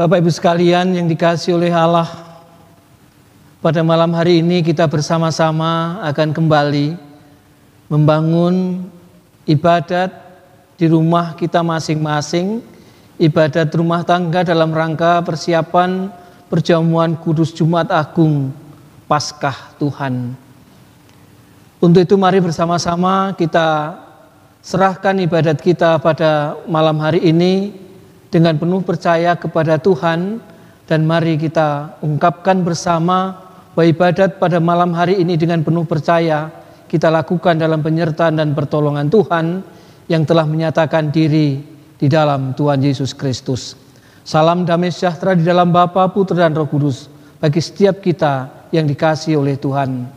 Bapak Ibu sekalian yang dikasihi oleh Allah, pada malam hari ini kita bersama-sama akan kembali membangun ibadat di rumah kita masing-masing, ibadat rumah tangga dalam rangka persiapan perjamuan kudus Jumat Agung Paskah Tuhan. Untuk itu mari bersama-sama kita serahkan ibadat kita pada malam hari ini dengan penuh percaya kepada Tuhan, dan mari kita ungkapkan bersama bahwa ibadat pada malam hari ini dengan penuh percaya kita lakukan dalam penyertaan dan pertolongan Tuhan yang telah menyatakan diri di dalam Tuhan Yesus Kristus. Salam damai sejahtera di dalam Bapa, Putra dan Roh Kudus bagi setiap kita yang dikasihi oleh Tuhan.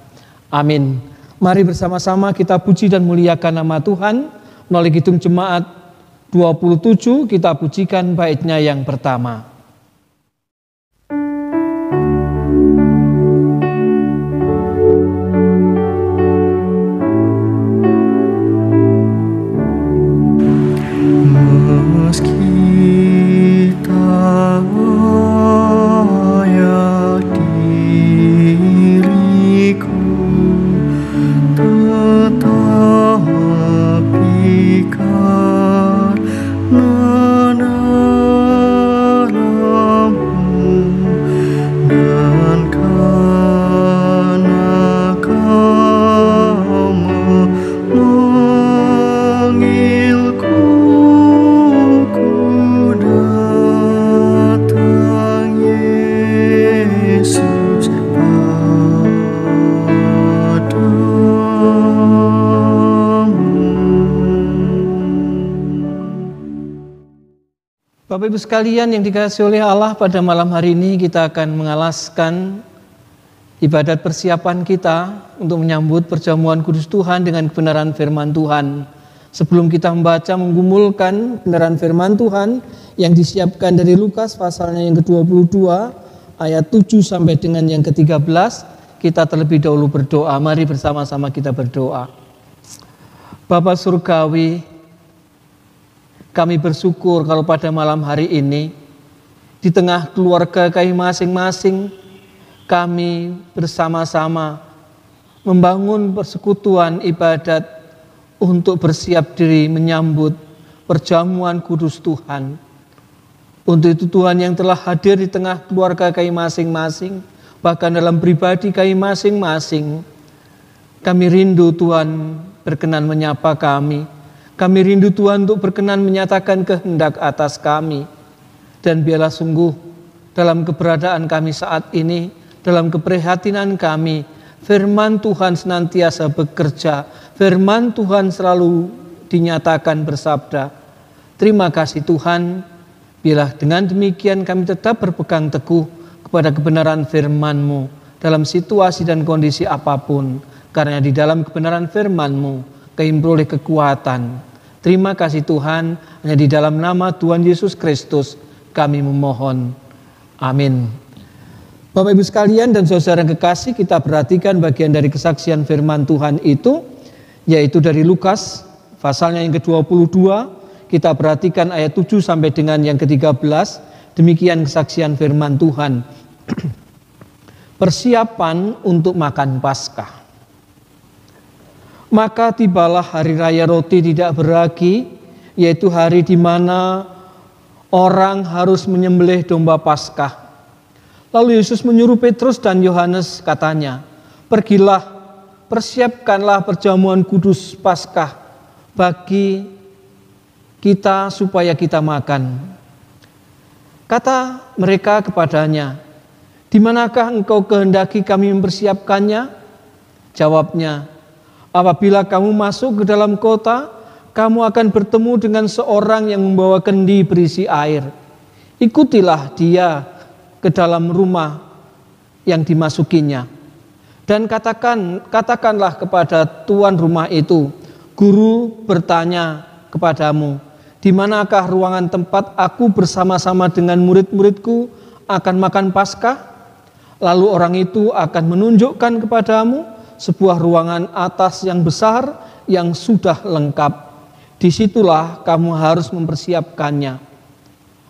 Amin. Mari bersama-sama kita puji dan muliakan nama Tuhan melalui Kidung Jemaat 27, kita pujikan baitnya yang pertama. Meski tak layak diriku, tetapi Bapak Ibu sekalian yang dikasihi oleh Allah, pada malam hari ini kita akan mengalaskan ibadat persiapan kita untuk menyambut perjamuan kudus Tuhan dengan kebenaran firman Tuhan. Sebelum kita membaca menggumulkan kebenaran firman Tuhan yang disiapkan dari Lukas pasalnya yang ke-22 ayat 7 sampai dengan yang ke-13, kita terlebih dahulu berdoa. Mari bersama-sama kita berdoa. Bapa Surgawi, kami bersyukur kalau pada malam hari ini di tengah keluarga kami masing-masing, kami bersama-sama membangun persekutuan ibadat untuk bersiap diri menyambut perjamuan kudus Tuhan. Untuk itu Tuhan yang telah hadir di tengah keluarga kami masing-masing, bahkan dalam pribadi kami masing-masing, kami rindu Tuhan berkenan menyapa kami. Kami rindu Tuhan untuk berkenan menyatakan kehendak atas kami. Dan biarlah sungguh dalam keberadaan kami saat ini, dalam keprihatinan kami, firman Tuhan senantiasa bekerja, firman Tuhan selalu dinyatakan bersabda. Terima kasih Tuhan, biarlah dengan demikian kami tetap berpegang teguh kepada kebenaran firman-Mu dalam situasi dan kondisi apapun. Karena di dalam kebenaran firman-Mu kami memperoleh kekuatan. Terima kasih Tuhan, hanya di dalam nama Tuhan Yesus Kristus kami memohon. Amin. Bapak Ibu sekalian dan saudara yang kekasih, kita perhatikan bagian dari kesaksian firman Tuhan itu, yaitu dari Lukas pasalnya yang ke-22. Kita perhatikan ayat 7 sampai dengan yang ke-13. Demikian kesaksian firman Tuhan. Persiapan untuk makan Paskah. Maka tibalah hari raya roti tidak beragi, yaitu hari di mana orang harus menyembelih domba Paskah. Lalu Yesus menyuruh Petrus dan Yohanes, katanya, "Pergilah, persiapkanlah perjamuan kudus Paskah bagi kita supaya kita makan." Kata mereka kepadanya, "Di manakah engkau kehendaki kami mempersiapkannya?" Jawabnya, "Apabila kamu masuk ke dalam kota, kamu akan bertemu dengan seorang yang membawa kendi berisi air. Ikutilah dia ke dalam rumah yang dimasukinya. Dan katakanlah kepada tuan rumah itu, Guru bertanya kepadamu, di manakah ruangan tempat aku bersama-sama dengan murid-muridku akan makan Paskah? Lalu orang itu akan menunjukkan kepadamu sebuah ruangan atas yang besar yang sudah lengkap. Disitulah kamu harus mempersiapkannya."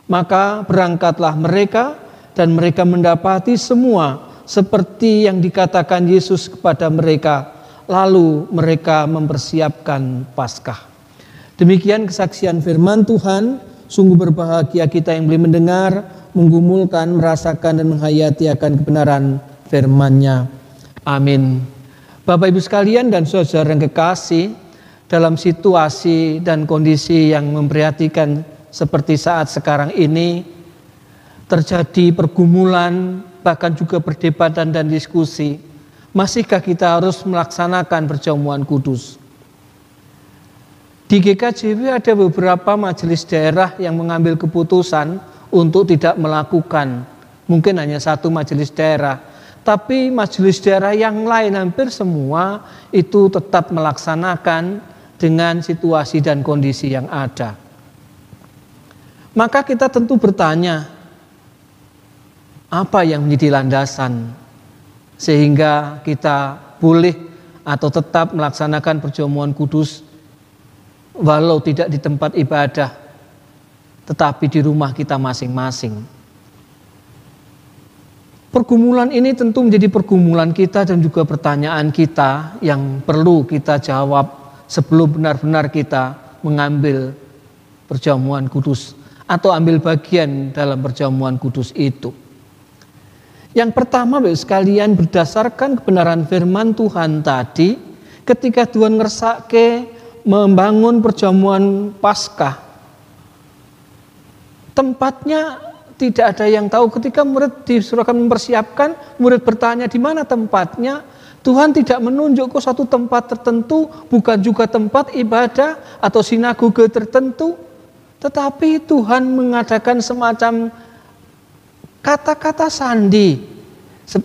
Maka berangkatlah mereka dan mereka mendapati semua seperti yang dikatakan Yesus kepada mereka. Lalu mereka mempersiapkan Paskah. Demikian kesaksian firman Tuhan. Sungguh berbahagia kita yang boleh mendengar, menggumulkan, merasakan dan menghayati akan kebenaran firman-Nya. Amin. Bapak Ibu sekalian dan saudara yang kekasih, dalam situasi dan kondisi yang memprihatinkan seperti saat sekarang ini, terjadi pergumulan, bahkan juga perdebatan dan diskusi. Masihkah kita harus melaksanakan perjamuan kudus? Di GKJW ada beberapa majelis daerah yang mengambil keputusan untuk tidak melakukan. Mungkin hanya satu majelis daerah, tapi majelis daerah yang lain hampir semua itu tetap melaksanakan dengan situasi dan kondisi yang ada. Maka kita tentu bertanya, apa yang menjadi landasan sehingga kita boleh atau tetap melaksanakan perjamuan kudus walau tidak di tempat ibadah, tetapi di rumah kita masing-masing. Pergumulan ini tentu menjadi pergumulan kita dan juga pertanyaan kita yang perlu kita jawab sebelum benar-benar kita mengambil perjamuan kudus atau ambil bagian dalam perjamuan kudus itu. Yang pertama, Bapak sekalian, berdasarkan kebenaran firman Tuhan tadi, ketika Tuhan ngersake membangun perjamuan Paskah, tempatnya tidak ada yang tahu. Ketika murid disuruhkan mempersiapkan, murid bertanya di mana tempatnya. Tuhan tidak menunjuk ke suatu tempat tertentu, bukan juga tempat ibadah atau sinagoge tertentu, tetapi Tuhan mengadakan semacam kata-kata sandi.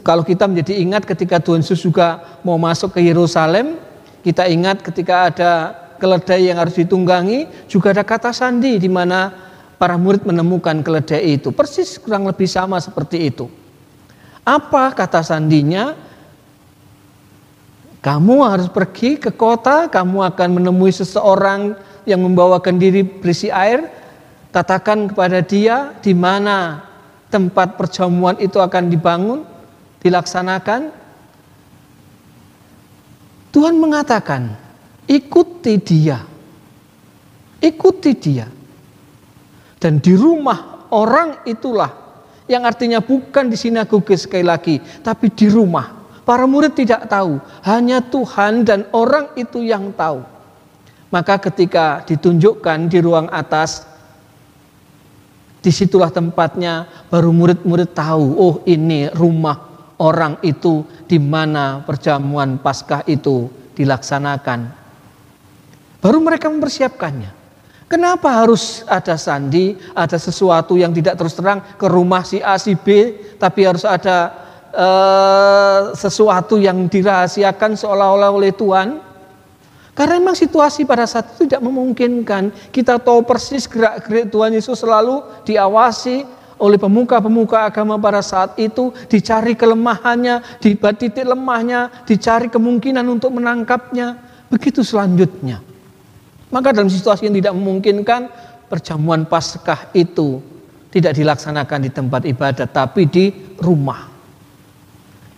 Kalau kita menjadi ingat ketika Tuhan Yesus juga mau masuk ke Yerusalem, kita ingat ketika ada keledai yang harus ditunggangi, juga ada kata sandi di mana para murid menemukan keledai itu. Persis kurang lebih sama seperti itu. Apa kata sandinya? Kamu harus pergi ke kota, kamu akan menemui seseorang yang membawakan diri berisi air. Katakan kepada dia di mana tempat perjamuan itu akan dibangun, dilaksanakan. Tuhan mengatakan, ikuti dia. Ikuti dia. Dan di rumah orang itulah, yang artinya bukan di sinagoge sekali lagi, tapi di rumah. Para murid tidak tahu, hanya Tuhan dan orang itu yang tahu. Maka ketika ditunjukkan di ruang atas, disitulah tempatnya, baru murid-murid tahu, oh ini rumah orang itu di mana perjamuan Paskah itu dilaksanakan. Baru mereka mempersiapkannya. Kenapa harus ada sandi, ada sesuatu yang tidak terus terang ke rumah si A, si B, tapi harus ada sesuatu yang dirahasiakan seolah-olah oleh Tuhan? Karena memang situasi pada saat itu tidak memungkinkan. Kita tahu persis gerak-gerik Tuhan Yesus selalu diawasi oleh pemuka-pemuka agama pada saat itu, dicari kelemahannya, di titik lemahnya, dicari kemungkinan untuk menangkapnya. Begitu selanjutnya. Maka dalam situasi yang tidak memungkinkan, perjamuan Paskah itu tidak dilaksanakan di tempat ibadat, tapi di rumah.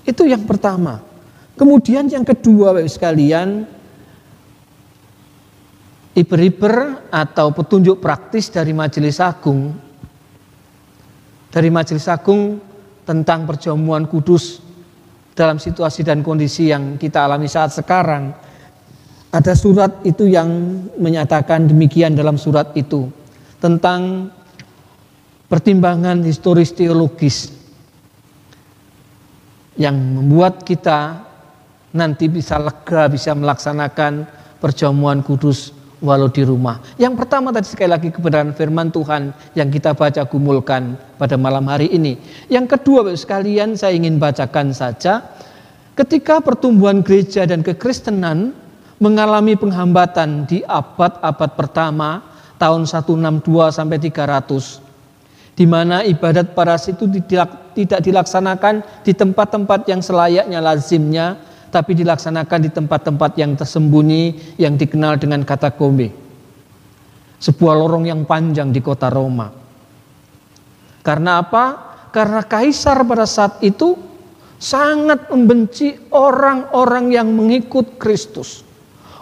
Itu yang pertama. Kemudian yang kedua, Bapak sekalian, iber-iber atau petunjuk praktis dari Majelis Agung. Dari Majelis Agung tentang perjamuan kudus dalam situasi dan kondisi yang kita alami saat sekarang. Ada surat itu yang menyatakan demikian dalam surat itu. Tentang pertimbangan historis teologis yang membuat kita nanti bisa lega, bisa melaksanakan perjamuan kudus walau di rumah. Yang pertama tadi sekali lagi kebenaran firman Tuhan yang kita baca gumulkan pada malam hari ini. Yang kedua Bapak sekalian, saya ingin bacakan saja. Ketika pertumbuhan gereja dan kekristenan mengalami penghambatan di abad-abad pertama tahun 162 sampai 300, di mana ibadat paras itu tidak dilaksanakan di tempat-tempat yang selayaknya lazimnya, tapi dilaksanakan di tempat-tempat yang tersembunyi yang dikenal dengan katakombe. Sebuah lorong yang panjang di kota Roma. Karena apa? Karena kaisar pada saat itu sangat membenci orang-orang yang mengikut Kristus.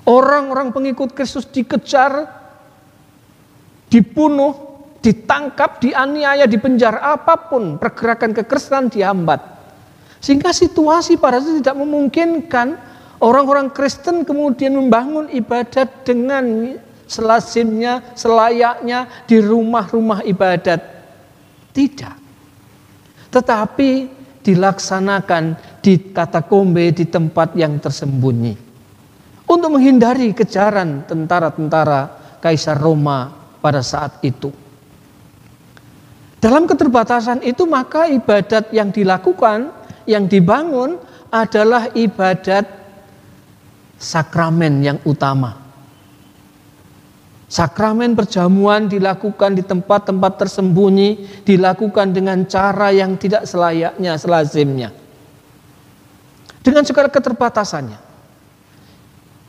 Orang-orang pengikut Kristus dikejar, dibunuh, ditangkap, dianiaya, dipenjara, apapun pergerakan kekristenan dihambat. Sehingga situasi pada itu tidak memungkinkan orang-orang Kristen kemudian membangun ibadat dengan selazimnya, selayaknya di rumah-rumah ibadat. Tidak. Tetapi dilaksanakan di katakombe, di tempat yang tersembunyi. Untuk menghindari kejaran tentara-tentara Kaisar Roma pada saat itu. Dalam keterbatasan itu maka ibadat yang dilakukan, yang dibangun adalah ibadat sakramen yang utama. Sakramen perjamuan dilakukan di tempat-tempat tersembunyi, dilakukan dengan cara yang tidak selayaknya, selazimnya. Dengan segala keterbatasannya.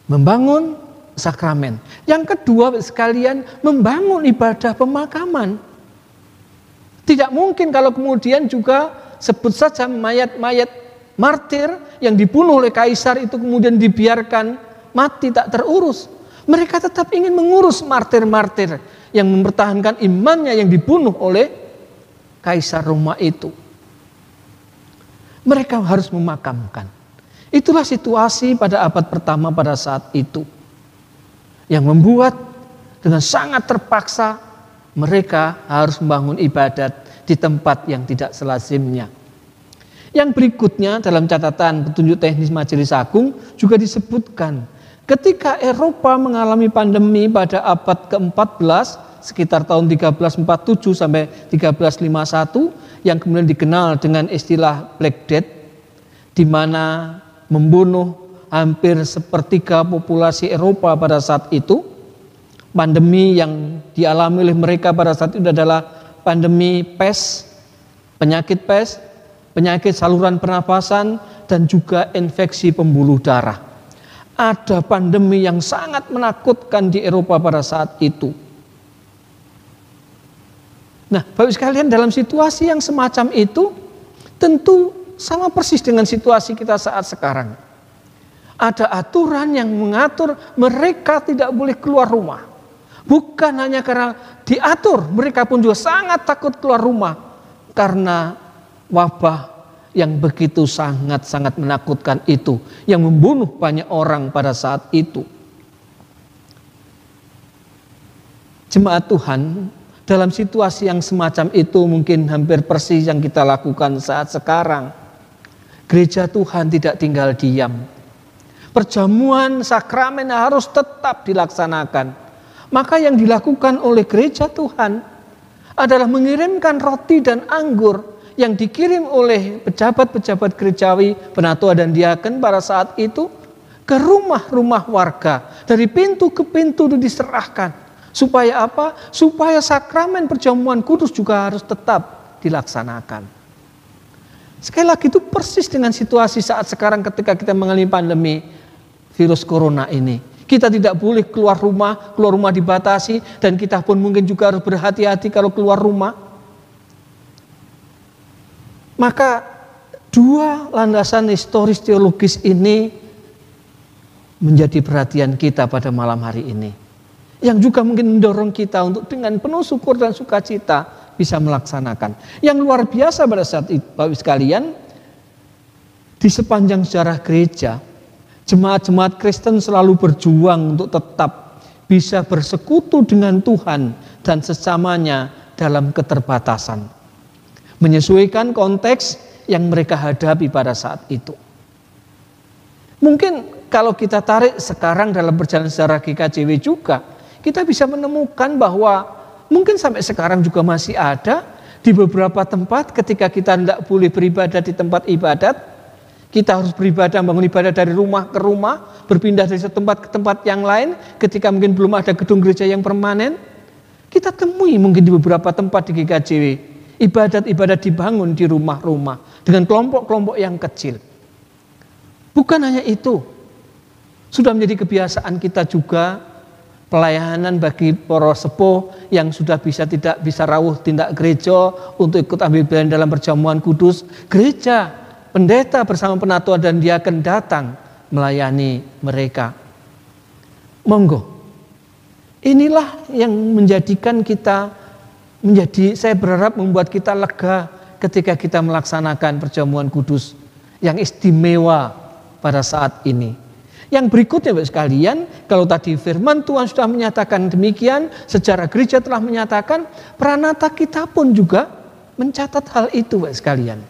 Membangun sakramen. Yang kedua sekalian, membangun ibadah pemakaman. Tidak mungkin kalau kemudian juga sebut saja mayat-mayat martir yang dibunuh oleh kaisar itu kemudian dibiarkan mati tak terurus. Mereka tetap ingin mengurus martir-martir yang mempertahankan imannya yang dibunuh oleh kaisar Roma itu. Mereka harus memakamkan. Itulah situasi pada abad pertama pada saat itu. Yang membuat dengan sangat terpaksa mereka harus membangun ibadat di tempat yang tidak selazimnya. Yang berikutnya dalam catatan petunjuk teknis Majelis Agung juga disebutkan ketika Eropa mengalami pandemi pada abad ke-14 sekitar tahun 1347 sampai 1351 yang kemudian dikenal dengan istilah Black Death, di mana membunuh hampir sepertiga populasi Eropa pada saat itu. Pandemi yang dialami oleh mereka pada saat itu adalah pandemi pes, penyakit pes, penyakit saluran pernapasan, dan juga infeksi pembuluh darah. Ada pandemi yang sangat menakutkan di Eropa pada saat itu. Nah, Bapak sekalian, dalam situasi yang semacam itu, tentu sama persis dengan situasi kita saat sekarang. Ada aturan yang mengatur mereka tidak boleh keluar rumah. Bukan hanya karena diatur, mereka pun juga sangat takut keluar rumah karena wabah yang begitu sangat-sangat menakutkan itu, yang membunuh banyak orang pada saat itu. Jemaat Tuhan, dalam situasi yang semacam itu mungkin hampir persis yang kita lakukan saat sekarang. Gereja Tuhan tidak tinggal diam. Perjamuan sakramen harus tetap dilaksanakan. Maka yang dilakukan oleh gereja Tuhan adalah mengirimkan roti dan anggur yang dikirim oleh pejabat-pejabat gerejawi, penatua dan diaken pada saat itu ke rumah-rumah warga. Dari pintu ke pintu diserahkan. Supaya apa? Supaya sakramen perjamuan kudus juga harus tetap dilaksanakan. Sekali lagi itu persis dengan situasi saat sekarang ketika kita mengalami pandemi virus corona ini. Kita tidak boleh keluar rumah dibatasi, dan kita pun mungkin juga harus berhati-hati kalau keluar rumah. Maka Dua landasan historis teologis ini menjadi perhatian kita pada malam hari ini. Yang juga mungkin mendorong kita untuk dengan penuh syukur dan sukacita bisa melaksanakan. Yang luar biasa pada saat itu, Bapak sekalian, di sepanjang sejarah gereja, jemaat-jemaat Kristen selalu berjuang untuk tetap bisa bersekutu dengan Tuhan dan sesamanya dalam keterbatasan. Menyesuaikan konteks yang mereka hadapi pada saat itu. Mungkin kalau kita tarik sekarang dalam perjalanan sejarah GKJW juga, kita bisa menemukan bahwa mungkin sampai sekarang juga masih ada di beberapa tempat ketika kita tidak boleh beribadah di tempat ibadat, kita harus beribadah, bangun ibadah dari rumah ke rumah, berpindah dari satu tempat ke tempat yang lain, ketika mungkin belum ada gedung gereja yang permanen, kita temui mungkin di beberapa tempat di GKJW, ibadat-ibadat dibangun di rumah-rumah dengan kelompok-kelompok yang kecil. Bukan hanya itu, sudah menjadi kebiasaan kita juga pelayanan bagi para sepuh yang sudah tidak bisa rawuh tindak gereja untuk ikut ambil bagian dalam perjamuan kudus. Gereja, pendeta bersama penatua dan diaken datang melayani mereka. Monggo, inilah yang menjadikan kita saya berharap membuat kita lega ketika kita melaksanakan perjamuan kudus yang istimewa pada saat ini. Yang berikutnya Bapak sekalian, kalau tadi firman Tuhan sudah menyatakan demikian, sejarah gereja telah menyatakan, pranata kita pun juga mencatat hal itu Bapak sekalian.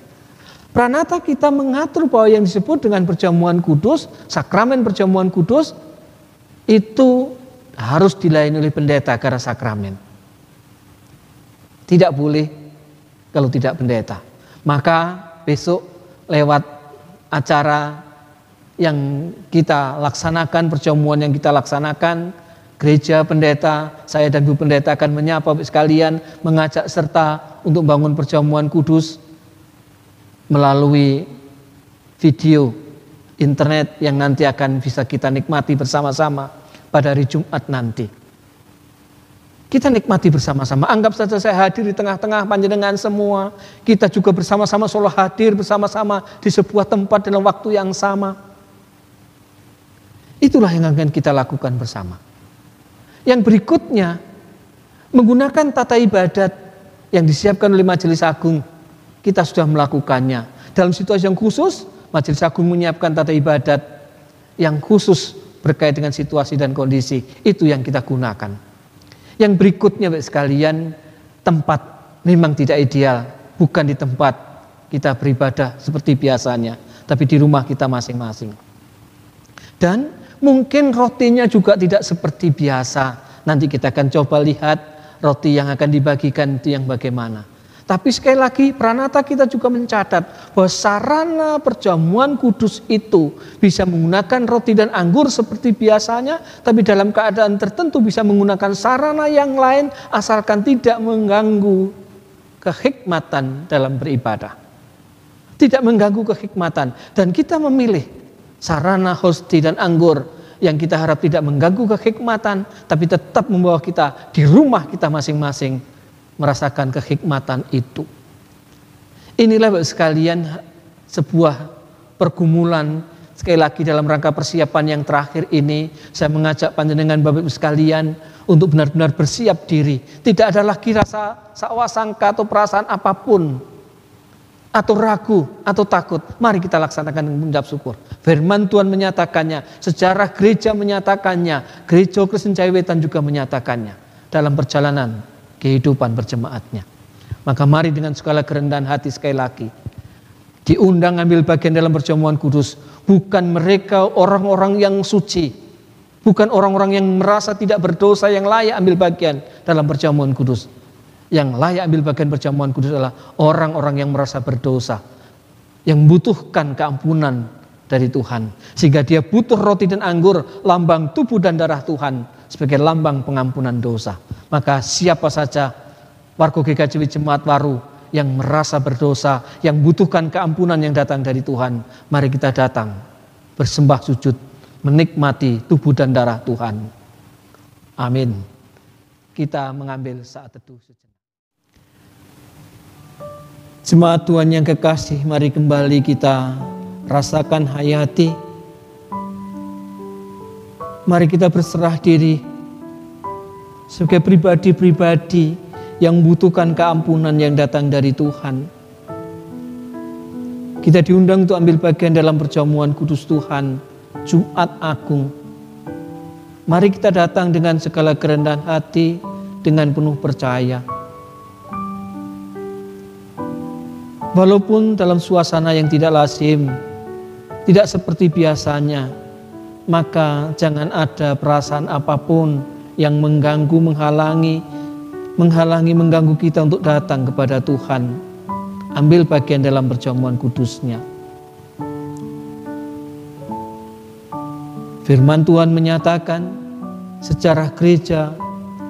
Pranata kita mengatur bahwa yang disebut dengan perjamuan kudus, sakramen perjamuan kudus, itu harus dilayani oleh pendeta karena sakramen. Tidak boleh kalau tidak pendeta. Maka besok lewat acara yang kita laksanakan, perjamuan yang kita laksanakan, gereja, pendeta, saya dan Bu Pendeta akan menyapa sekalian, mengajak serta untuk bangun perjamuan kudus melalui video internet yang nanti akan bisa kita nikmati bersama-sama pada hari Jumat nanti. Kita nikmati bersama-sama. Anggap saja saya hadir di tengah-tengah panjenengan semua. Kita juga bersama-sama selalu hadir bersama-sama di sebuah tempat dalam waktu yang sama. Itulah yang akan kita lakukan bersama. Yang berikutnya, menggunakan tata ibadat yang disiapkan oleh Majelis Agung. Kita sudah melakukannya. Dalam situasi yang khusus, Majelis Agung menyiapkan tata ibadat yang khusus berkait dengan situasi dan kondisi. Itu yang kita gunakan. Yang berikutnya Bapak sekalian, tempat memang tidak ideal. Bukan di tempat kita beribadah seperti biasanya, tapi di rumah kita masing-masing. Dan mungkin rotinya juga tidak seperti biasa. Nanti kita akan coba lihat roti yang akan dibagikan itu yang bagaimana. Tapi sekali lagi pranata kita juga mencatat bahwa sarana perjamuan kudus itu bisa menggunakan roti dan anggur seperti biasanya, tapi dalam keadaan tertentu bisa menggunakan sarana yang lain asalkan tidak mengganggu kehikmatan dalam beribadah. Tidak mengganggu kehikmatan. Dan kita memilih sarana hosti dan anggur yang kita harap tidak mengganggu kehikmatan, tapi tetap membawa kita di rumah kita masing-masing merasakan kehikmatan itu. Inilah Bapak sekalian sebuah pergumulan. Sekali lagi dalam rangka persiapan yang terakhir ini, saya mengajak panjenengan Bapak Ibu sekalian untuk benar-benar bersiap diri. Tidak ada lagi rasa sangka atau perasaan apapun, atau ragu, atau takut. Mari kita laksanakan dengan mengucap syukur. Firman Tuhan menyatakannya, sejarah gereja menyatakannya, Gereja Kristen Jaya Wetan juga menyatakannya dalam perjalanan kehidupan berjemaatnya. Maka mari dengan segala kerendahan hati sekali lagi diundang ambil bagian dalam perjamuan kudus. Bukan mereka orang-orang yang suci, bukan orang-orang yang merasa tidak berdosa yang layak ambil bagian dalam perjamuan kudus. Yang layak ambil bagian perjamuan kudus adalah orang-orang yang merasa berdosa, yang membutuhkan keampunan dari Tuhan, sehingga dia butuh roti dan anggur, lambang tubuh dan darah Tuhan sebagai lambang pengampunan dosa. Maka siapa saja warga GKJW Jemaat Waru yang merasa berdosa, yang butuhkan keampunan yang datang dari Tuhan, mari kita datang bersembah sujud, menikmati tubuh dan darah Tuhan. Amin. Kita mengambil saat teduh sejenak. Jemaat Tuhan yang kekasih, mari kembali kita rasakan hayati. Mari kita berserah diri sebagai pribadi-pribadi yang membutuhkan keampunan yang datang dari Tuhan. Kita diundang untuk ambil bagian dalam perjamuan kudus Tuhan, Jumat Agung. Mari kita datang dengan segala kerendahan hati, dengan penuh percaya. Walaupun dalam suasana yang tidak lazim, tidak seperti biasanya, maka jangan ada perasaan apapun yang mengganggu, menghalangi, mengganggu kita untuk datang kepada Tuhan. Ambil bagian dalam perjamuan kudusnya. Firman Tuhan menyatakan, sejarah gereja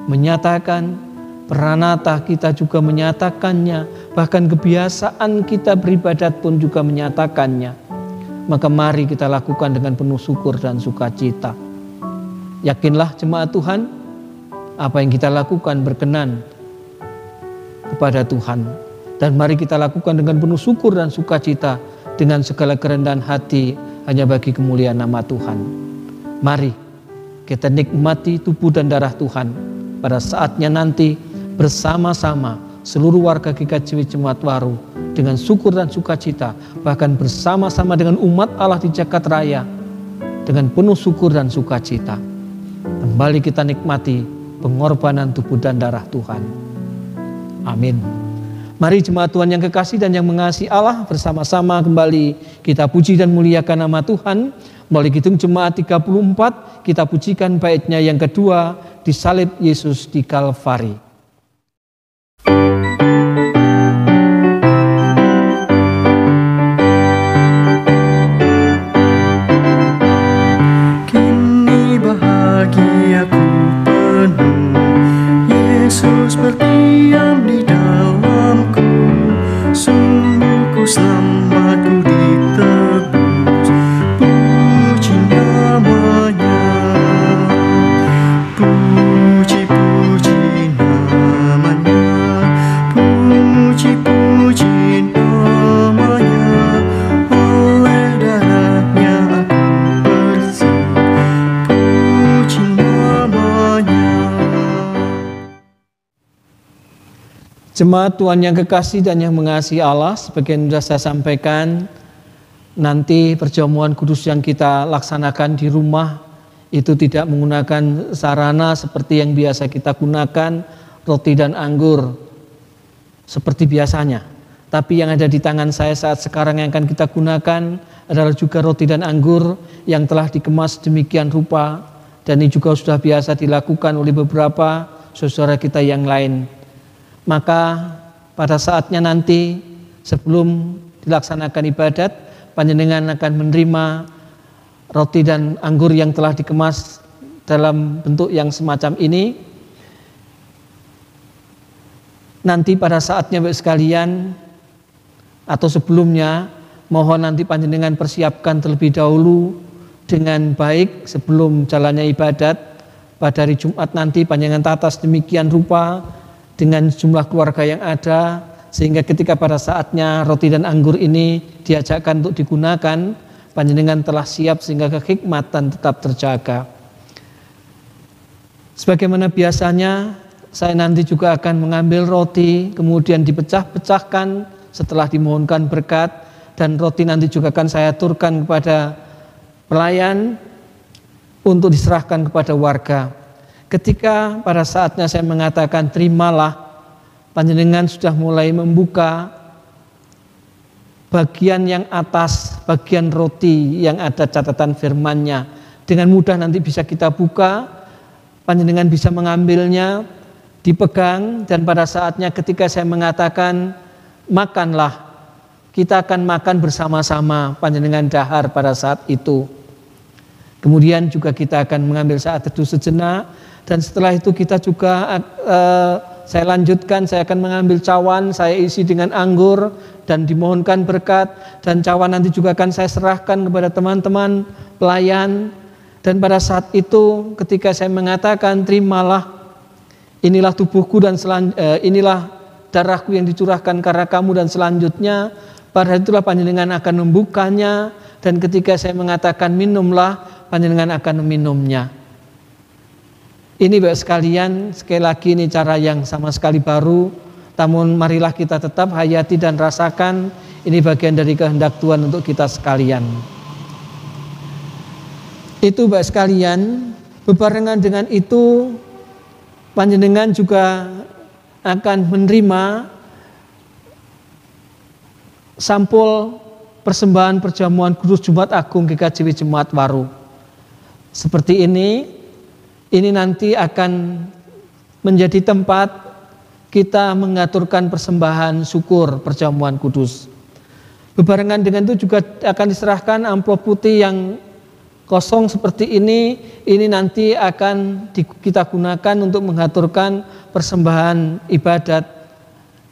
menyatakan, Peranata kita juga menyatakannya, bahkan kebiasaan kita beribadat pun juga menyatakannya. Maka mari kita lakukan dengan penuh syukur dan sukacita. Yakinlah jemaat Tuhan, apa yang kita lakukan berkenan kepada Tuhan. Dan mari kita lakukan dengan penuh syukur dan sukacita, dengan segala kerendahan hati hanya bagi kemuliaan nama Tuhan. Mari kita nikmati tubuh dan darah Tuhan pada saatnya nanti bersama-sama seluruh warga GKJW Jemaat Waru dengan syukur dan sukacita, bahkan bersama-sama dengan umat Allah di Jagat Raya dengan penuh syukur dan sukacita. Kembali kita nikmati pengorbanan tubuh dan darah Tuhan. Amin. Mari jemaat Tuhan yang kekasih dan yang mengasihi Allah, bersama-sama kembali kita puji dan muliakan nama Tuhan. Melalui Kidung Jemaat 34, kita pujikan baitnya yang kedua, Disalib Yesus di Kalvari. Kini bahagiaku penuh, Yesus berdiam di dalamku. Sungguh ku selamat, ku ditebus, puji namanya. Puji-puji namanya, puji-puji namanya. Oleh darahnya aku bersih, puji namanya. Jemaat Tuhan yang kekasih dan yang mengasihi Allah, sebagian sudah saya sampaikan, nanti perjamuan kudus yang kita laksanakan di rumah itu tidak menggunakan sarana seperti yang biasa kita gunakan, roti dan anggur seperti biasanya. Tapi yang ada di tangan saya saat sekarang yang akan kita gunakan adalah juga roti dan anggur yang telah dikemas demikian rupa, dan ini juga sudah biasa dilakukan oleh beberapa saudara kita yang lain. Maka pada saatnya nanti sebelum dilaksanakan ibadat, panjenengan akan menerima roti dan anggur yang telah dikemas dalam bentuk yang semacam ini. Nanti pada saatnya Bapak sekalian, atau sebelumnya, mohon nanti panjenengan persiapkan terlebih dahulu dengan baik sebelum jalannya ibadat. Pada hari Jumat nanti panjenengan tata demikian rupa dengan jumlah keluarga yang ada, sehingga ketika pada saatnya roti dan anggur ini diajakkan untuk digunakan, panjenengan telah siap sehingga kehikmatan tetap terjaga. Sebagaimana biasanya, saya nanti juga akan mengambil roti, kemudian dipecah-pecahkan setelah dimohonkan berkat, dan roti nanti juga akan saya aturkan kepada pelayan untuk diserahkan kepada warga. Ketika pada saatnya saya mengatakan terimalah, panjenengan sudah mulai membuka bagian yang atas, bagian roti yang ada catatan firman-Nya. Dengan mudah nanti bisa kita buka, panjenengan bisa mengambilnya, dipegang, dan pada saatnya ketika saya mengatakan makanlah, kita akan makan bersama-sama, panjenengan dahar pada saat itu. Kemudian juga kita akan mengambil saat teduh sejenak, dan setelah itu kita juga saya lanjutkan, saya akan mengambil cawan, saya isi dengan anggur dan dimohonkan berkat, dan cawan nanti juga akan saya serahkan kepada teman-teman pelayan. Dan pada saat itu ketika saya mengatakan terimalah, inilah tubuhku dan inilah darahku yang dicurahkan karena kamu, dan selanjutnya pada hari itulah panjenengan akan membukanya, dan ketika saya mengatakan minumlah, panjenengan akan meminumnya. Ini Bapak sekalian, sekali lagi ini cara yang sama sekali baru, namun marilah kita tetap hayati dan rasakan, ini bagian dari kehendak Tuhan untuk kita sekalian. Itu Bapak sekalian, bebarengan dengan itu panjenengan juga akan menerima sampul persembahan perjamuan kudus Jumat Agung GKJW Jemaat Waru. Seperti ini nanti akan menjadi tempat kita mengaturkan persembahan syukur perjamuan kudus. Bebarengan dengan itu juga akan diserahkan amplop putih yang kosong seperti ini nanti akan kita gunakan untuk mengaturkan persembahan ibadat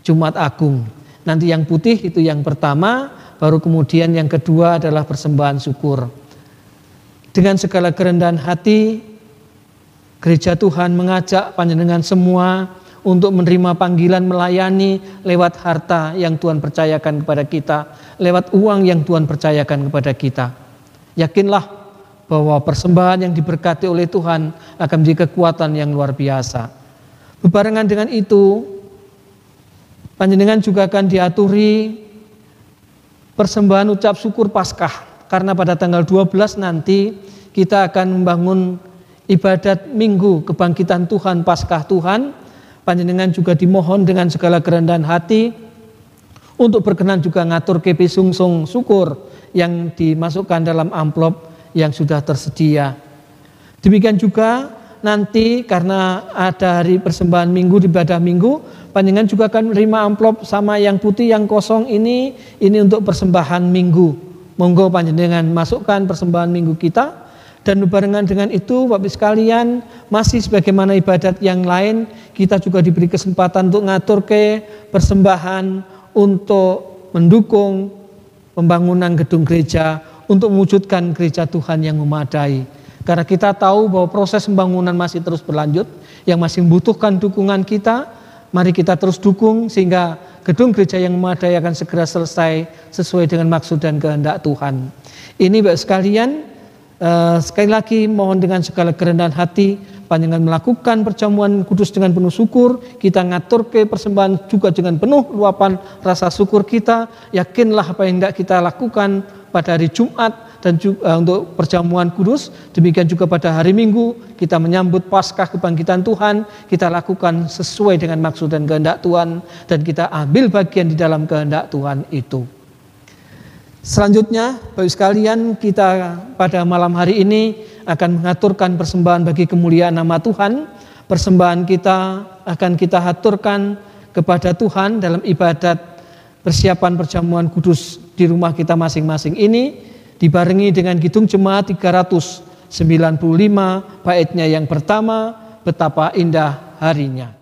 Jumat Agung. Nanti yang putih itu yang pertama, baru kemudian yang kedua adalah persembahan syukur. Dengan segala kerendahan hati, Gereja Tuhan mengajak panjenengan semua untuk menerima panggilan melayani lewat harta yang Tuhan percayakan kepada kita, lewat uang yang Tuhan percayakan kepada kita. Yakinlah bahwa persembahan yang diberkati oleh Tuhan akan menjadi kekuatan yang luar biasa. Bebarengan dengan itu, panjenengan juga akan diaturi persembahan ucap syukur Paskah, karena pada tanggal 12 nanti kita akan membangun ibadat Minggu Kebangkitan Tuhan, Paskah Tuhan. Panjenengan juga dimohon dengan segala kerendahan hati untuk berkenan juga ngatur kepi sungsung syukur yang dimasukkan dalam amplop yang sudah tersedia. Demikian juga nanti karena ada hari persembahan minggu, ibadah minggu, panjenengan juga akan menerima amplop sama yang putih yang kosong ini untuk persembahan minggu. Monggo panjenengan masukkan persembahan minggu kita, dan barengan dengan itu Bapak sekalian, masih sebagaimana ibadat yang lain, kita juga diberi kesempatan untuk ngatur ke persembahan untuk mendukung pembangunan gedung gereja, untuk mewujudkan gereja Tuhan yang memadai. Karena kita tahu bahwa proses pembangunan masih terus berlanjut, yang masih membutuhkan dukungan kita. Mari kita terus dukung sehingga gedung gereja yang memadai akan segera selesai sesuai dengan maksud dan kehendak Tuhan. Ini Bapak sekalian, sekali lagi mohon dengan segala kerendahan hati panjenengan melakukan perjamuan kudus dengan penuh syukur. Kita ngatur ke persembahan juga dengan penuh luapan rasa syukur kita. Yakinlah apa yang hendak kita lakukan pada hari Jumat dan juga untuk perjamuan kudus, demikian juga pada hari Minggu kita menyambut Paskah Kebangkitan Tuhan, kita lakukan sesuai dengan maksud dan kehendak Tuhan, dan kita ambil bagian di dalam kehendak Tuhan itu. Selanjutnya Bapak sekalian, kita pada malam hari ini akan mengaturkan persembahan bagi kemuliaan nama Tuhan. Persembahan kita akan kita aturkan kepada Tuhan dalam ibadat persiapan perjamuan kudus di rumah kita masing-masing ini, dibarengi dengan Kidung Jemaat 395 baitnya yang pertama, Betapa Indah Harinya.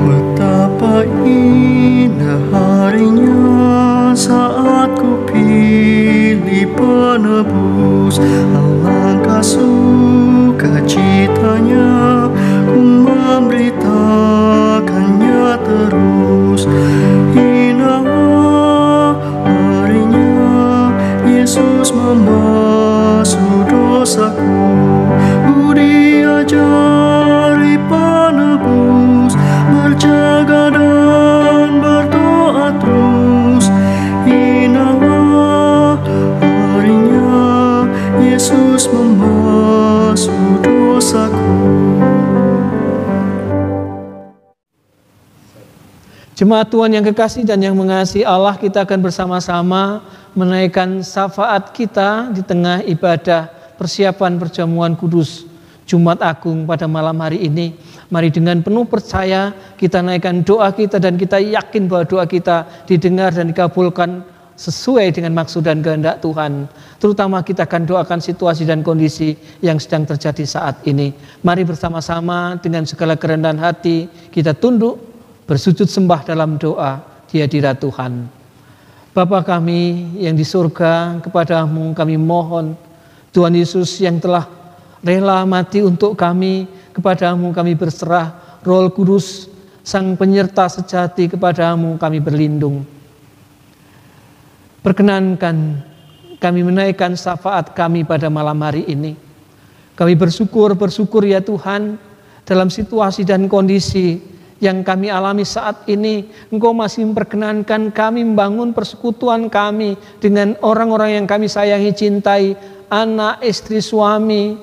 Betapa indah harinya saat ku pilih penebus, alangkah sukacitanya ku memberitakannya terus. Indah harinya Yesus membasuh dosaku, ku diajari penebus berjaga dan berdoa terus. Indah harinya Yesus membasuh dosaku. Jemaat Tuhan yang kekasih dan yang mengasihi Allah, kita akan bersama-sama menaikkan syafaat kita di tengah ibadah persiapan perjamuan kudus Jumat Agung pada malam hari ini. Mari dengan penuh percaya kita naikkan doa kita, dan kita yakin bahwa doa kita didengar dan dikabulkan sesuai dengan maksud dan kehendak Tuhan. Terutama kita akan doakan situasi dan kondisi yang sedang terjadi saat ini. Mari bersama-sama dengan segala kerendahan hati kita tunduk, bersujud sembah dalam doa di hadirat Tuhan. Bapa kami yang di surga, kepadamu kami mohon, Tuhan Yesus yang telah rela mati untuk kami, kepadamu kami berserah, Roh Kudus, Sang penyerta sejati, kepadamu kami berlindung. Perkenankan kami menaikkan syafaat kami pada malam hari ini. Kami bersyukur ya Tuhan, dalam situasi dan kondisi yang kami alami saat ini, Engkau masih memperkenankan kami membangun persekutuan kami dengan orang-orang yang kami sayangi, cintai, anak, istri, suami,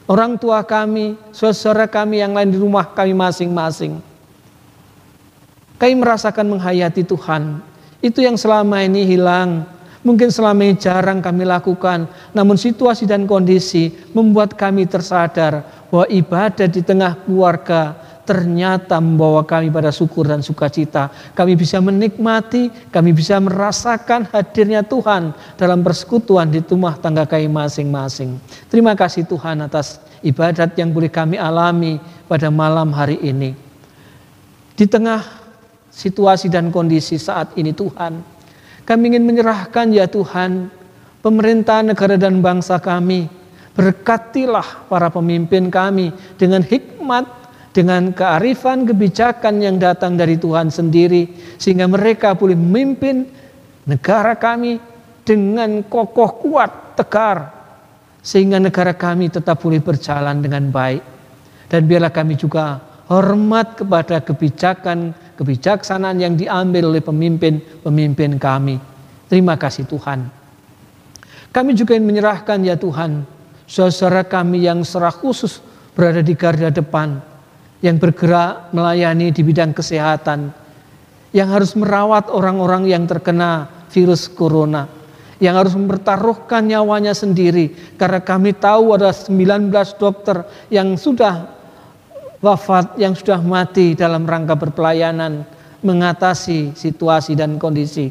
orang tua kami, saudara kami yang lain di rumah kami masing-masing. Kami merasakan menghayati Tuhan, itu yang selama ini hilang, mungkin selama ini jarang kami lakukan, namun situasi dan kondisi membuat kami tersadar bahwa ibadah di tengah keluarga ternyata membawa kami pada syukur dan sukacita. Kami bisa menikmati, kami bisa merasakan hadirnya Tuhan dalam persekutuan di rumah tangga kami masing-masing. Terima kasih Tuhan atas ibadat yang boleh kami alami pada malam hari ini. Di tengah situasi dan kondisi saat ini Tuhan, kami ingin menyerahkan ya Tuhan, pemerintah negara dan bangsa kami. Berkatilah para pemimpin kami dengan hikmat, dengan kearifan kebijakan yang datang dari Tuhan sendiri, sehingga mereka boleh memimpin negara kami dengan kokoh, kuat, tegar, sehingga negara kami tetap boleh berjalan dengan baik. Dan biarlah kami juga hormat kepada kebijaksanaan yang diambil oleh pemimpin kami. Terima kasih Tuhan. Kami juga ingin menyerahkan ya Tuhan, saudara kami yang secara khusus berada di garda depan, yang bergerak melayani di bidang kesehatan, yang harus merawat orang-orang yang terkena virus corona, yang harus mempertaruhkan nyawanya sendiri, karena kami tahu ada 19 dokter yang sudah wafat, yang sudah mati dalam rangka berpelayanan mengatasi situasi dan kondisi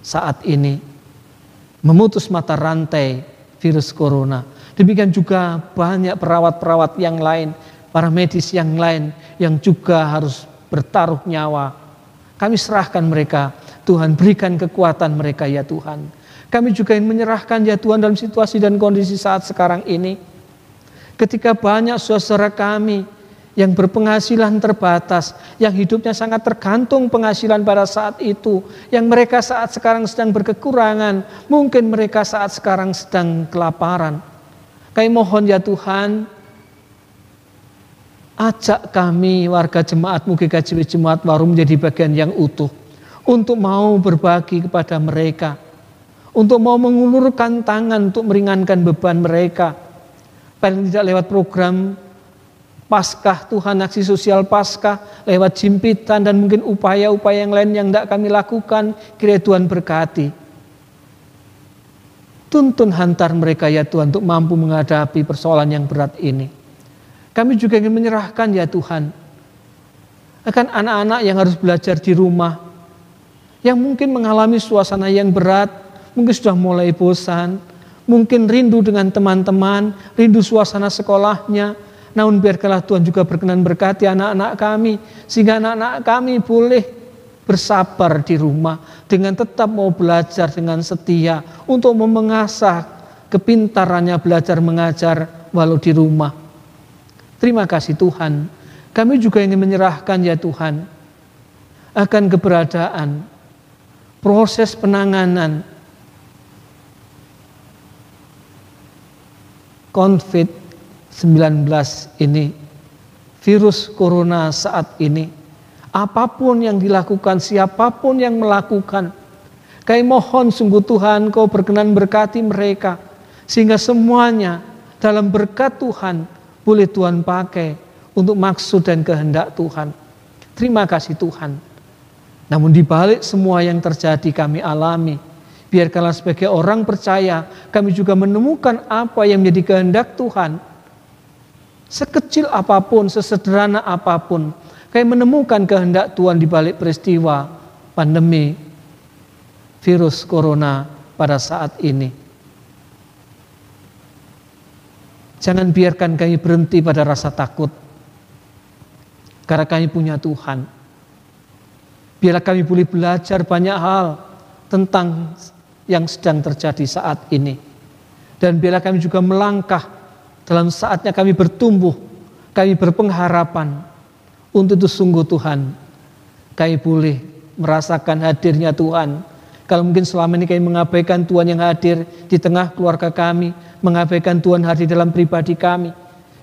saat ini, memutus mata rantai virus corona. Demikian juga banyak perawat-perawat yang lain, para medis yang lain yang juga harus bertaruh nyawa. Kami serahkan mereka, Tuhan berikan kekuatan mereka ya Tuhan. Kami juga ingin menyerahkan ya Tuhan dalam situasi dan kondisi saat sekarang ini, ketika banyak saudara kami yang berpenghasilan terbatas, yang hidupnya sangat tergantung penghasilan pada saat itu, yang mereka saat sekarang sedang berkekurangan, mungkin mereka saat sekarang sedang kelaparan. Kami mohon ya Tuhan, ajak kami warga jemaat GKJW Jemaat Waru menjadi bagian yang utuh, untuk mau berbagi kepada mereka, untuk mau mengulurkan tangan untuk meringankan beban mereka, paling tidak lewat program Paskah Tuhan, aksi sosial Paskah, lewat jimpitan dan mungkin upaya-upaya yang lain yang tidak kami lakukan. Kiranya Tuhan berkati, tuntun hantar mereka ya Tuhan untuk mampu menghadapi persoalan yang berat ini. Kami juga ingin menyerahkan ya Tuhan akan anak-anak yang harus belajar di rumah, yang mungkin mengalami suasana yang berat, mungkin sudah mulai bosan, mungkin rindu dengan teman-teman, rindu suasana sekolahnya. Namun biarkanlah Tuhan juga berkenan berkati anak-anak kami, sehingga anak-anak kami boleh bersabar di rumah dengan tetap mau belajar dengan setia untuk mengasah kepintarannya belajar mengajar walau di rumah. Terima kasih Tuhan. Kami juga ingin menyerahkan ya Tuhan akan keberadaan proses penanganan COVID-19 ini, virus corona saat ini. Apapun yang dilakukan, siapapun yang melakukan, kami mohon sungguh Tuhan Kau berkenan berkati mereka, sehingga semuanya dalam berkat Tuhan boleh Tuhan pakai untuk maksud dan kehendak Tuhan. Terima kasih Tuhan. Namun di balik semua yang terjadi kami alami, biarkanlah sebagai orang percaya kami juga menemukan apa yang menjadi kehendak Tuhan. Sekecil apapun, sesederhana apapun, kami menemukan kehendak Tuhan di balik peristiwa pandemi virus corona pada saat ini. Jangan biarkan kami berhenti pada rasa takut, karena kami punya Tuhan. Biarlah kami boleh belajar banyak hal tentang yang sedang terjadi saat ini. Dan biarlah kami juga melangkah dalam saatnya kami bertumbuh, kami berpengharapan untuk itu sungguh Tuhan, kami boleh merasakan hadirnya Tuhan. Kalau mungkin selama ini kami mengabaikan Tuhan yang hadir di tengah keluarga kami, mengabaikan Tuhan hadir dalam pribadi kami,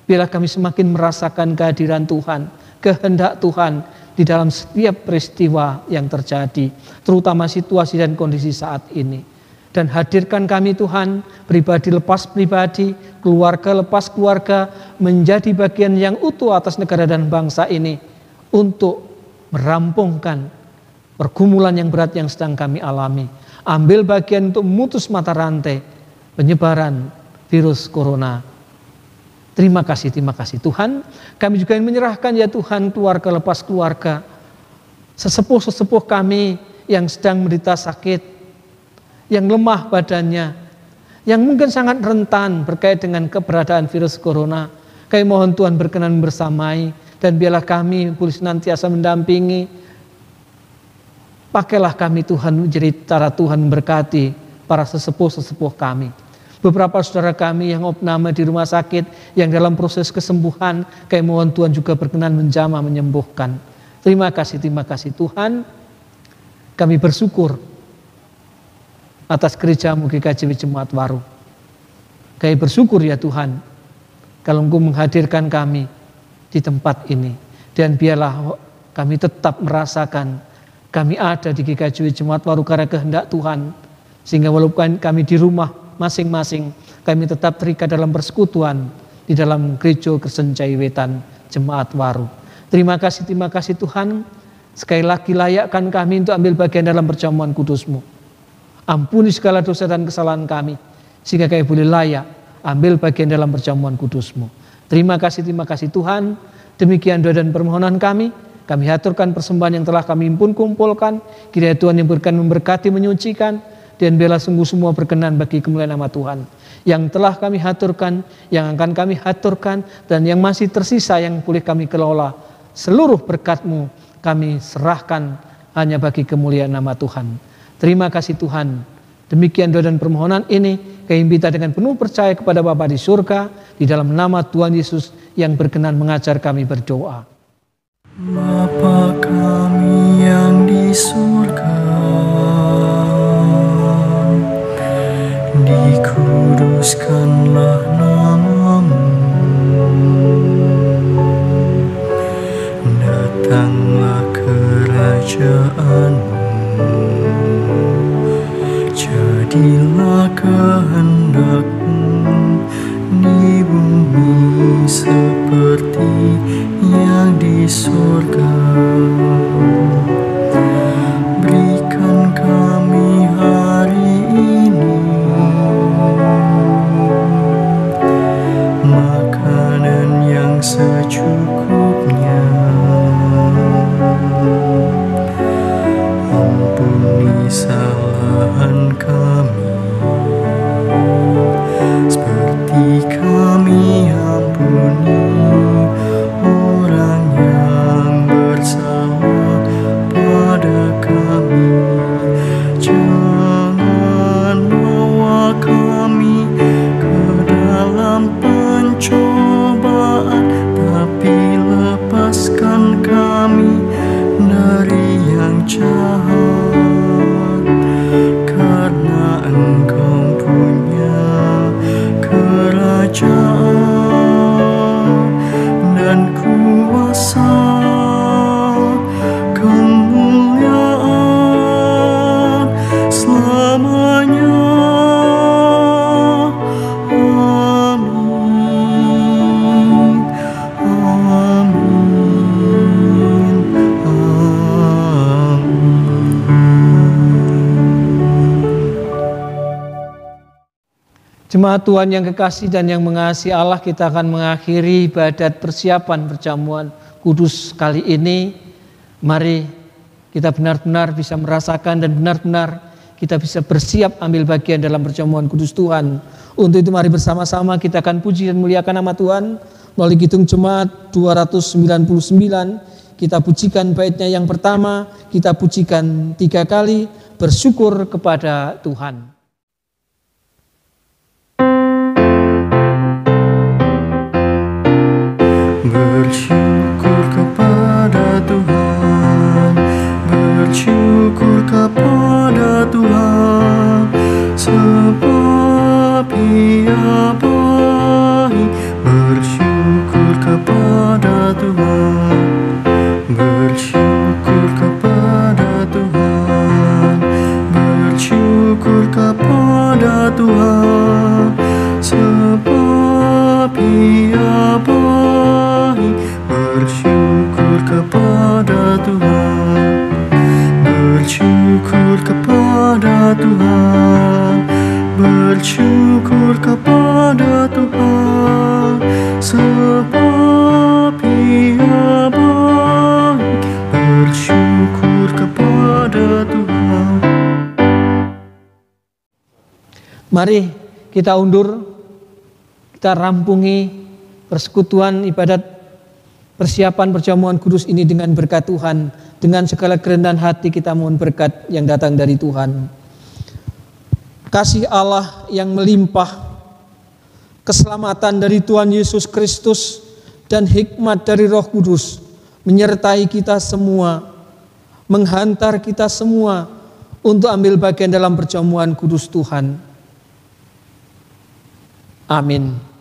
biarlah kami semakin merasakan kehadiran Tuhan, kehendak Tuhan di dalam setiap peristiwa yang terjadi, terutama situasi dan kondisi saat ini. Dan hadirkan kami Tuhan, pribadi lepas pribadi, keluarga lepas keluarga, menjadi bagian yang utuh atas negara dan bangsa ini untuk merampungkan pergumulan yang berat yang sedang kami alami. Ambil bagian untuk memutus mata rantai penyebaran virus corona. Terima kasih Tuhan. Kami juga ingin menyerahkan ya Tuhan keluarga lepas keluarga, sesepuh-sesepuh kami yang sedang menderita sakit, yang lemah badannya, yang mungkin sangat rentan berkait dengan keberadaan virus corona. Kami mohon Tuhan berkenan bersamai, dan biarlah kami boleh senantiasa mendampingi. Pakailah kami Tuhan menjadi cara Tuhan memberkati para sesepuh-sesepuh kami. Beberapa saudara kami yang opname di rumah sakit, yang dalam proses kesembuhan, kami mohon Tuhan juga berkenan menjamah menyembuhkan. Terima kasih Tuhan. Kami bersyukur atas gereja-Mu GKJW Jemaat Waru. Kami bersyukur ya Tuhan, kalau Engkau menghadirkan kami di tempat ini. Dan biarlah kami tetap merasakan kami ada di GKJW Jemaat Waru karena kehendak Tuhan. Sehingga walaupun kami di rumah masing-masing, kami tetap terikat dalam persekutuan di dalam Gereja Kristen Jaya Wetan Jemaat Waru. Terima kasih Tuhan. Sekali lagi layakkan kami untuk ambil bagian dalam perjamuan kudus-Mu. Ampuni segala dosa dan kesalahan kami, sehingga kami boleh layak ambil bagian dalam perjamuan kudus-Mu. Terima kasih Tuhan. Demikian doa dan permohonan kami. Kami haturkan persembahan yang telah kami kumpulkan. Kiranya Tuhan yang berkenan memberkati, menyucikan, dan biarlah sungguh semua berkenan bagi kemuliaan nama Tuhan. Yang telah kami haturkan, yang akan kami haturkan, dan yang masih tersisa yang boleh kami kelola. Seluruh berkat-Mu kami serahkan hanya bagi kemuliaan nama Tuhan. Terima kasih Tuhan. Demikian doa dan permohonan ini kami minta dengan penuh percaya kepada Bapa di surga, di dalam nama Tuhan Yesus yang berkenan mengajar kami berdoa. Bapa kami yang di surga, dikuduskanlah nama-Mu, datanglah kerajaan-Mu, jadilah kehendak-Mu di bumi seperti yang di surga. Berikan kami hari ini makanan yang secukupnya. Ampuni kesalahan kami, seperti kami ampuni orang yang bersalah pada kami. Jangan bawa kami ke dalam pencobaan, tapi lepaskan kami dari yang jahat. Karena Engkau punya kerajaan dan kuasa, kemuliaan selamanya. Amin. Amin. Jemaat Tuhan yang kekasih dan yang mengasihi Allah, kita akan mengakhiri ibadat persiapan perjamuan kudus kali ini. Mari kita benar-benar bisa merasakan dan benar-benar kita bisa bersiap ambil bagian dalam perjamuan kudus Tuhan. Untuk itu mari bersama-sama kita akan puji dan muliakan nama Tuhan melalui Kidung Jemaat 299. Kita pujikan baitnya yang pertama, kita pujikan 3 kali. bersyukur kepada Tuhan. Bersyukur kepada Tuhan, bersyukur kepada Tuhan, sebab Ia baik. Bersyukur kepada Tuhan, bersyukur kepada Tuhan, bersyukur kepada Tuhan, sebab Ia baik. Bersyukur kepada Tuhan, bersyukur kepada Tuhan, bersyukur kepada Tuhan, sebab Ia baik. Bersyukur kepada Tuhan. Mari kita undur, kita rampungi persekutuan ibadat persiapan perjamuan kudus ini dengan berkat Tuhan. Dengan segala kerendahan hati kita mohon berkat yang datang dari Tuhan. Kasih Allah yang melimpah, keselamatan dari Tuhan Yesus Kristus, dan hikmat dari Roh Kudus menyertai kita semua, menghantar kita semua untuk ambil bagian dalam perjamuan kudus Tuhan. Amin.